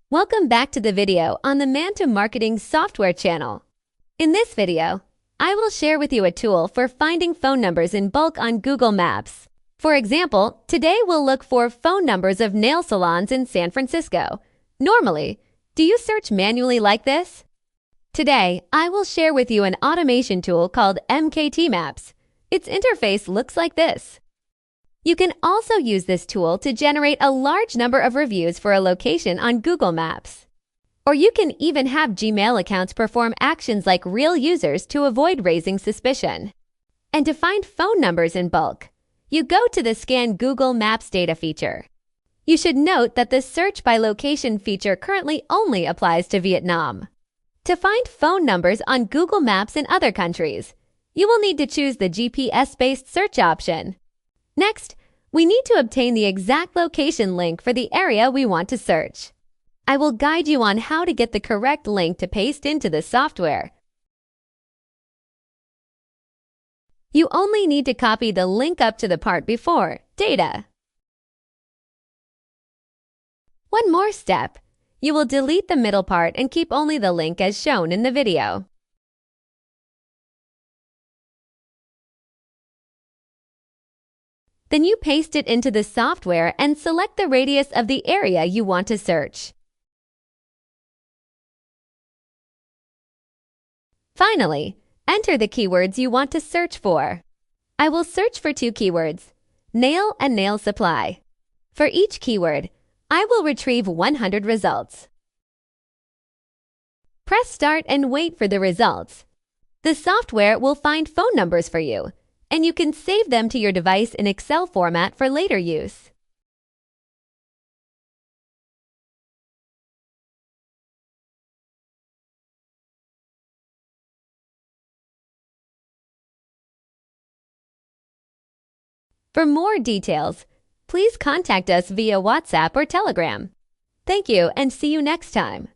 Welcome back to the video on the ManhTu Marketing Software channel. In this video, I will share with you a tool for finding phone numbers in bulk on Google Maps. For example, today we'll look for phone numbers of nail salons in San Francisco. Normally, do you search manually like this? Today, I will share with you an automation tool called MKT Maps. Its interface looks like this. You can also use this tool to generate a large number of reviews for a location on Google Maps. Or you can even have Gmail accounts perform actions like real users to avoid raising suspicion. And to find phone numbers in bulk, you go to the Scan Google Maps Data feature. You should note that the Search by Location feature currently only applies to Vietnam. To find phone numbers on Google Maps in other countries, you will need to choose the GPS-based search option. Next, we need to obtain the exact location link for the area we want to search. I will guide you on how to get the correct link to paste into the software. You only need to copy the link up to the part before, Data. One more step. You will delete the middle part and keep only the link as shown in the video. Then you paste it into the software and select the radius of the area you want to search. Finally, enter the keywords you want to search for. I will search for two keywords, nail and nail supply. For each keyword, I will retrieve 100 results. Press Start and wait for the results. The software will find phone numbers for you, and you can save them to your device in Excel format for later use. For more details, please contact us via WhatsApp or Telegram. Thank you and see you next time.